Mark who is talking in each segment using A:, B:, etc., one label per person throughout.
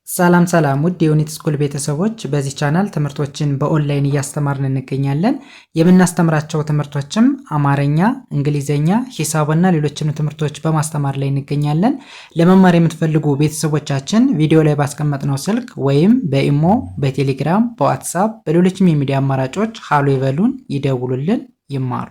A: ሰላም ሰላም ውድ የዩኒት ስኩል ቤተሰቦች፣ በዚህ ቻናል ትምህርቶችን በኦንላይን እያስተማርን እንገኛለን። የምናስተምራቸው ትምህርቶችም አማርኛ፣ እንግሊዘኛ፣ ሂሳብና ሌሎችንም ትምህርቶች በማስተማር ላይ እንገኛለን። ለመማር የምትፈልጉ ቤተሰቦቻችን ቪዲዮ ላይ ባስቀመጥነው ስልክ ወይም በኢሞ፣ በቴሌግራም፣ በዋትሳፕ፣ በሌሎችም የሚዲያ አማራጮች ሃሎ ይበሉን፣ ይደውሉልን፣ ይማሩ።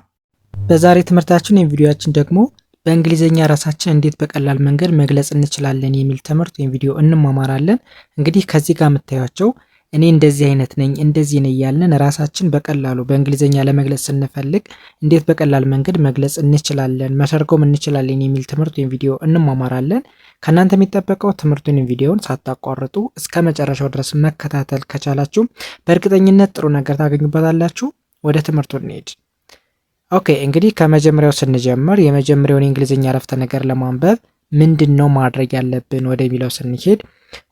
A: በዛሬ ትምህርታችን የቪዲዮአችን ደግሞ በእንግሊዘኛ ራሳችን እንዴት በቀላል መንገድ መግለጽ እንችላለን የሚል ትምህርት ወይም ቪዲዮ እንማማራለን። እንግዲህ ከዚህ ጋር የምታዩቸው እኔ እንደዚህ አይነት ነኝ እንደዚህ ነኝ ያለን ራሳችን በቀላሉ በእንግሊዘኛ ለመግለጽ ስንፈልግ እንዴት በቀላል መንገድ መግለጽ እንችላለን መተርጎም እንችላለን የሚል ትምህርት ወይም ቪዲዮ እንማማራለን። ከእናንተ የሚጠበቀው ትምህርቱን ወይም ቪዲዮውን ሳታቋርጡ እስከ መጨረሻው ድረስ መከታተል ከቻላችሁ በእርግጠኝነት ጥሩ ነገር ታገኙበታላችሁ። ወደ ትምህርቱ እንሄድ። ኦኬ እንግዲህ ከመጀመሪያው ስንጀምር የመጀመሪያውን የእንግሊዝኛ አረፍተ ነገር ለማንበብ ምንድነው ማድረግ ያለብን ወደሚለው ስንሄድ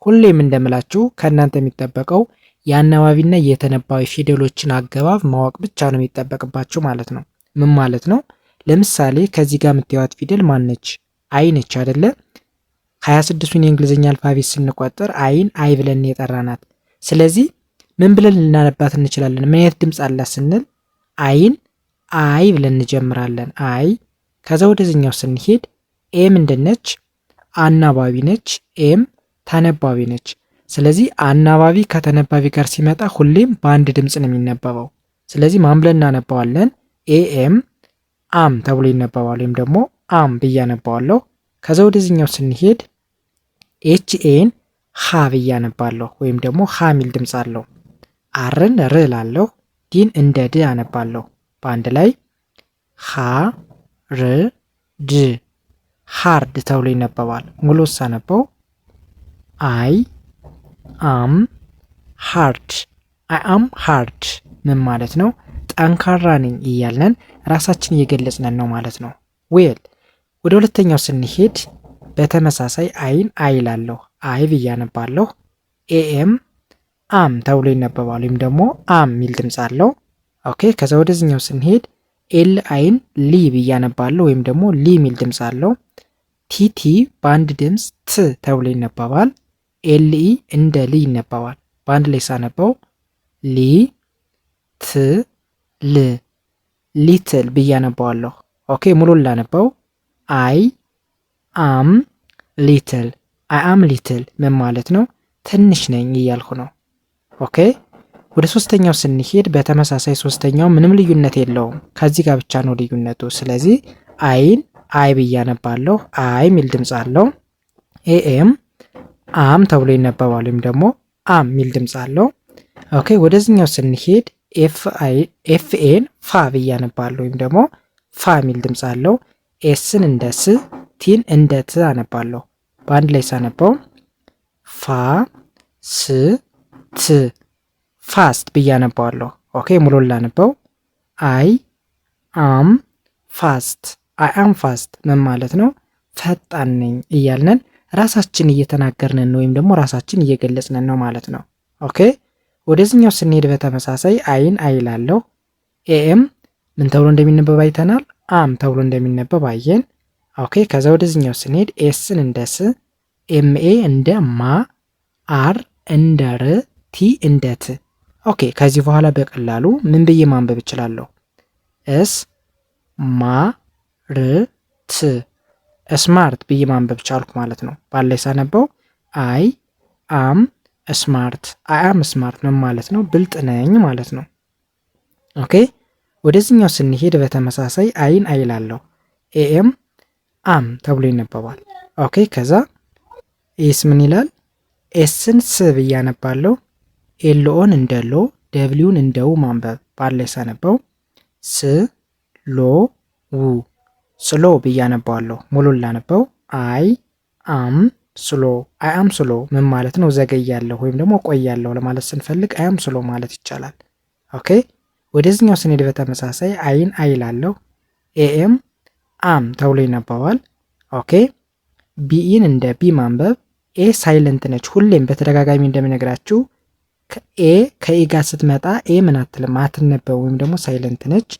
A: ሁሌም እንደምላችሁ ከእናንተ የሚጠበቀው የአናባቢና የተነባቢ ፊደሎችን አገባብ ማወቅ ብቻ ነው የሚጠበቅባችሁ ማለት ነው። ምን ማለት ነው? ለምሳሌ ከዚህ ጋር የምታዩት ፊደል ማነች? አይ ነች አይደለ? 26ን የእንግሊዝኛ አልፋቤት ስንቆጥር አይን አይ ብለን የጠራናት። ስለዚህ ምን ብለን ልናነባት እንችላለን? ምን አይነት ድምፅ አላት ስንል አይን አይ ብለን እንጀምራለን። አይ ከዛ ወደዚህኛው ስንሄድ ኤ ምንድነች? አናባቢ ነች። ኤም ተነባቢ ነች። ስለዚህ አናባቢ ከተነባቢ ጋር ሲመጣ ሁሌም በአንድ ድምፅ ነው የሚነበበው። ስለዚህ ማን ብለን እናነባዋለን? ኤኤም አም ተብሎ ይነበባል። ወይም ደግሞ አም ብዬ አነባዋለሁ። ከዛ ወደዚህኛው ስንሄድ ኤችኤን ሀ ብዬ አነባለሁ። ወይም ደግሞ ሀ ሚል ድምፅ አለው። አርን ር ላለሁ፣ ዲን እንደ ድ አነባለሁ። በአንድ ላይ ሀ ር ድ ሃርድ ተብሎ ይነበባል። ሙሉ ሳነበው አይ አም ሃርድ። አይ አም ሃርድ ምን ማለት ነው? ጠንካራ ነኝ እያልነን ራሳችን እየገለጽነን ነው ማለት ነው። ዌል ወደ ሁለተኛው ስንሄድ በተመሳሳይ አይን አይ ላለሁ አይ ብዬ አነባለሁ። ኤኤም አም ተብሎ ይነበባል። ወይም ደግሞ አም ሚል ድምፅ አለው። ኦኬ ከዛ ወደዚህኛው ስንሄድ ኤል አይን ሊ ብዬ አነባለሁ። ወይም ደግሞ ሊ ሚል ድምፅ አለው። ቲቲ በአንድ ድምፅ ት ተብሎ ይነበባል። ኤልኢ እንደ ሊ ይነበባል። በአንድ ላይ ሳነበው ሊ ት ል ሊትል ብዬ አነባዋለሁ። ኦኬ ሙሉን ላነበው አይ አም ሊትል። አይ አም ሊትል ምን ማለት ነው? ትንሽ ነኝ እያልኩ ነው። ኦኬ ወደ ሶስተኛው ስንሄድ በተመሳሳይ ሶስተኛው ምንም ልዩነት የለውም። ከዚህ ጋር ብቻ ነው ልዩነቱ። ስለዚህ አይን አይ ብዬ አነባለሁ። አይ ሚል ድምፅ አለው። ኤኤም አም ተብሎ ይነበባል። ወይም ደግሞ አም ሚል ድምፅ አለው። ኦኬ ወደዚህኛው ስንሄድ ኤፍኤን ፋ ብዬ አነባለሁ። ወይም ደግሞ ፋ ሚል ድምፅ አለው። ኤስን እንደ ስ፣ ቲን እንደ ት አነባለሁ። በአንድ ላይ ሳነባው ፋ ስ ት ፋስት ብዬ አነባዋለሁ። ኦኬ ሙሉን ላነበው አይ አም ፋስት። አይ አም ፋስት ምን ማለት ነው? ፈጣን ነኝ እያልነን ራሳችን እየተናገርነን ነው፣ ወይም ደግሞ ራሳችን እየገለጽነን ነው ማለት ነው። ኦኬ ወደዚህኛው ስንሄድ በተመሳሳይ አይን አይ ላለሁ ኤኤም ምን ተብሎ እንደሚነበብ አይተናል። አም ተብሎ እንደሚነበብ አየን። ኦኬ ከዛ ወደዚህኛው ስንሄድ ኤስን እንደ ስ፣ ኤምኤ እንደ ማ፣ አር እንደ ር፣ ቲ እንደ ት። ኦኬ ከዚህ በኋላ በቀላሉ ምን ብዬ ማንበብ እችላለሁ? እስ ማ ር ት ስማርት ብዬ ማንበብ ቻልኩ ማለት ነው። ባላይ ሳነበው አይ አም ስማርት። አይ አም ስማርት ምን ማለት ነው? ብልጥ ነኝ ማለት ነው። ኦኬ ወደዚህኛው ስንሄድ በተመሳሳይ አይን አይ ላለሁ ኤኤም አም ተብሎ ይነበባል። ኦኬ ከዛ ኤስ ምን ይላል? ኤስን ስ ብዬ አነባለሁ። ኤልኦን እንደ ሎ፣ ደብሊውን እንደ ው ማንበብ። ባላይ ሳነበው ስ ሎ ው ስሎ ብዬ አነባዋለሁ። ሙሉን ላነበው አይ አም ስሎ። አይ አም ስሎ ምን ማለት ነው? ዘገያለሁ ወይም ደግሞ ቆያለሁ ለማለት ስንፈልግ አይ አም ስሎ ማለት ይቻላል። ኦኬ ወደዚህኛው ስንሄድ በተመሳሳይ አይን አይ ላለሁ ኤኤም አም ተብሎ ይነበባል። ኦኬ ቢኢን እንደ ቢ ማንበብ። ኤ ሳይለንት ነች። ሁሌም በተደጋጋሚ እንደምነግራችሁ ኤ ከኤ ጋር ስትመጣ ኤ ምን አትልም፣ አትነበብ፣ ወይም ደግሞ ሳይለንት ነች።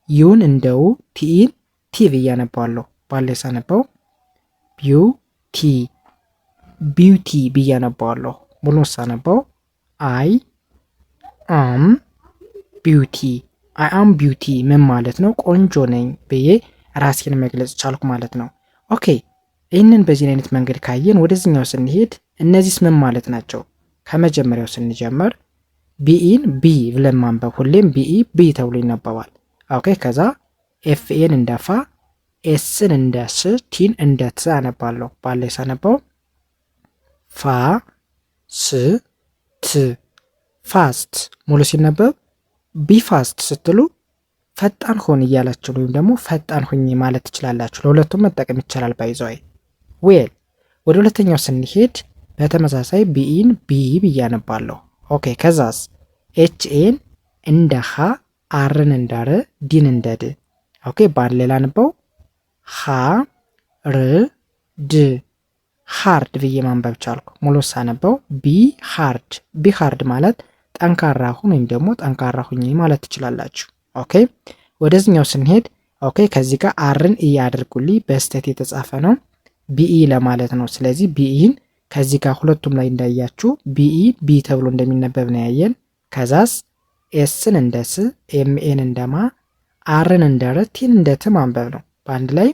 A: ዩን እንደው ቲኢን ቲ ብዬ አነባዋለሁ። ባላይ ሳነበው ቢዩቲ ቢዩቲ ብዬ አነባዋለሁ። ሙሉ ሳነበው አይ አም ቢዩቲ። አይ አም ቢዩቲ ምን ማለት ነው? ቆንጆ ነኝ ብዬ ራሴን መግለጽ ቻልኩ ማለት ነው። ኦኬ ይህንን በዚህ አይነት መንገድ ካየን ወደዚህኛው ስንሄድ እነዚህስ ምን ማለት ናቸው? ከመጀመሪያው ስንጀምር ቢኢን ቢ ብለን ማንበብ፣ ሁሌም ቢኢ ቢ ተብሎ ይነበባል። ኦኬ ከዛ ኤፍኤን እንደ ፋ፣ ኤስን እንደ ስ፣ ቲን እንደ ት አነባለሁ። ባለ ሳነበው ፋ ስ ት ፋስት። ሙሉ ሲነበብ ቢ ፋስት ስትሉ ፈጣን ሆን እያላችሁ ወይም ደግሞ ፈጣን ሁኝ ማለት ትችላላችሁ። ለሁለቱም መጠቀም ይቻላል። ባይዘዋይ ዌል ወደ ሁለተኛው ስንሄድ በተመሳሳይ ቢኢን ቢ ብዬ አነባለሁ። ኦኬ ከዛስ ኤችኤን እንደ ሀ፣ አርን እንደ ር፣ ዲን እንደ ድ። ኦኬ በአንድ ሌላ አነበው ሀ ር ድ ሃርድ ብዬ ማንበብ ቻልኩ። ሙሉ ሳነበው ቢ ሃርድ። ቢ ሃርድ ማለት ጠንካራ ሁን ወይም ደግሞ ጠንካራ ሁኝ ማለት ትችላላችሁ። ኦኬ ወደዚህኛው ስንሄድ ኦኬ ከዚህ ጋር አርን ኢ አድርጉልኝ፣ በስተት የተጻፈ ነው ቢኢ ለማለት ነው። ስለዚህ ቢኢን ከዚህ ጋር ሁለቱም ላይ እንዳያችሁ ቢኢ ቢ ተብሎ እንደሚነበብ ነው ያየን። ከዛስ ኤስን እንደ ስ፣ ኤምኤን እንደ ማ፣ አርን እንደ ር፣ ቲን እንደ ት ማንበብ ነው። በአንድ ላይ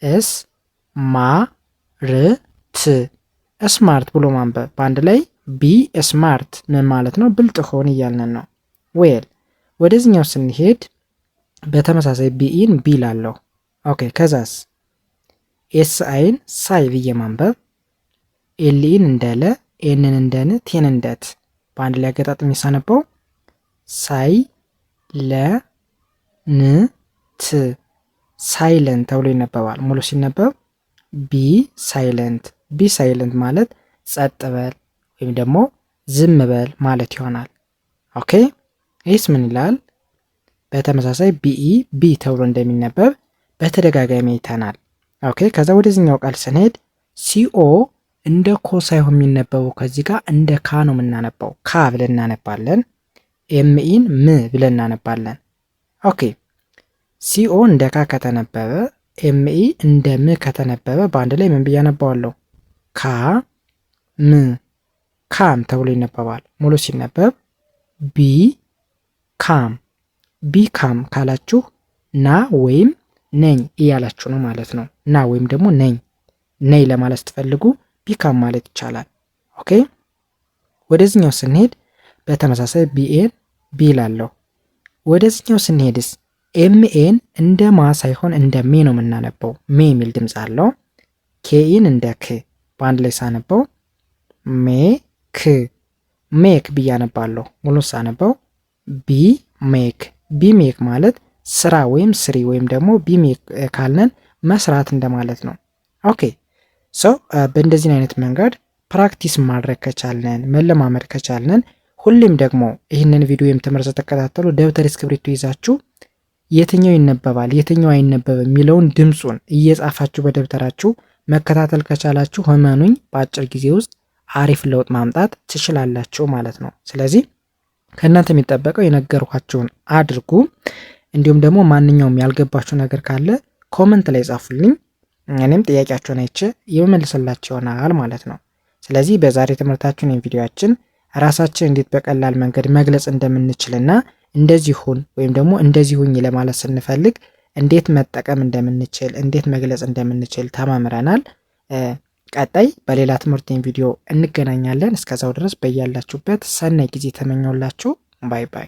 A: እስ ማ ር ት ስማርት ብሎ ማንበብ። በአንድ ላይ ቢ ስማርት ምን ማለት ነው? ብልጥ ሆን እያልን ነው። ዌል ወደዚህኛው ስንሄድ በተመሳሳይ ቢኢን ቢ ላለሁ። ኦኬ ከዛስ ኤስ አይን ሳይ ብዬ ማንበብ፣ ኤልኢን እንደ ለ፣ ኤንን እንደ ን፣ ቴን እንደ ት። በአንድ ላይ አገጣጥሚ ሳነበው ሳይ ለ ን ት ሳይለንት ተብሎ ይነበባል። ሙሉ ሲነበብ ቢ ሳይለንት። ቢ ሳይለንት ማለት ጸጥ በል ወይም ደግሞ ዝም በል ማለት ይሆናል። ኦኬ ይህስ ምን ይላል? በተመሳሳይ ቢኢ ቢ ተብሎ እንደሚነበብ በተደጋጋሚ አይተናል። ኦኬ ከዛ ወደዚህኛው ቃል ስንሄድ ሲኦ እንደ ኮ ሳይሆን የሚነበበው ከዚህ ጋር እንደ ካ ነው የምናነባው። ካ ብለን እናነባለን። ኤምኢን ም ብለን እናነባለን። ኦኬ ሲኦ እንደ ካ ከተነበበ ኤምኢ እንደ ም ከተነበበ በአንድ ላይ ምን ብዬ አነባዋለሁ? ካ ም ካም ተብሎ ይነበባል። ሙሉ ሲነበብ ቢ ካም። ቢ ካም ካላችሁ ና ወይም ነኝ እያላችሁ ነው ማለት ነው። ና ወይም ደግሞ ነኝ ለማለት ስትፈልጉ ቢካም ማለት ይቻላል። ኦኬ ወደዚህኛው ስንሄድ በተመሳሳይ ቢኤን ቢ ላለሁ። ወደዚህኛው ስንሄድስ ኤምኤን እንደ ማ ሳይሆን እንደ ሜ ነው የምናነበው። ሜ የሚል ድምፅ አለው። ኬኢን እንደ ክ። በአንድ ላይ ሳነበው ሜ ክ ሜክ ብዬ አነባለሁ። ሙሉ ሳነበው ቢ ሜክ። ቢ ሜክ ማለት ስራ ወይም ስሪ ወይም ደግሞ ቢ ሜክ ካልነን መስራት እንደማለት ነው። ኦኬ ሶ በእንደዚህ አይነት መንገድ ፕራክቲስ ማድረግ ከቻልነን መለማመድ ከቻልነን ሁሌም ደግሞ ይህንን ቪዲዮ ወይም ትምህርት ስትከታተሉ ደብተር እስክሪብቶ ይዛችሁ የትኛው ይነበባል የትኛው አይነበብም የሚለውን ድምፁን እየጻፋችሁ በደብተራችሁ መከታተል ከቻላችሁ እመኑኝ በአጭር ጊዜ ውስጥ አሪፍ ለውጥ ማምጣት ትችላላችሁ ማለት ነው። ስለዚህ ከእናንተ የሚጠበቀው የነገርኳችሁን አድርጉ። እንዲሁም ደግሞ ማንኛውም ያልገባችሁ ነገር ካለ ኮመንት ላይ ጻፉልኝ። እኔም ጥያቄያችሁን አይቼ የመመልስላችሁ ይሆናል ማለት ነው። ስለዚህ በዛሬ ትምህርታችን ቪዲዮአችን ራሳችን እንዴት በቀላል መንገድ መግለጽ እንደምንችልና እንደዚህ ሁን ወይም ደግሞ እንደዚህ ሁኝ ለማለት ስንፈልግ እንዴት መጠቀም እንደምንችል እንዴት መግለጽ እንደምንችል ተማምረናል። ቀጣይ በሌላ ትምህርት ቪዲዮ እንገናኛለን። እስከዛው ድረስ በያላችሁበት ሰናይ ጊዜ ተመኘውላችሁ። ባይ ባይ።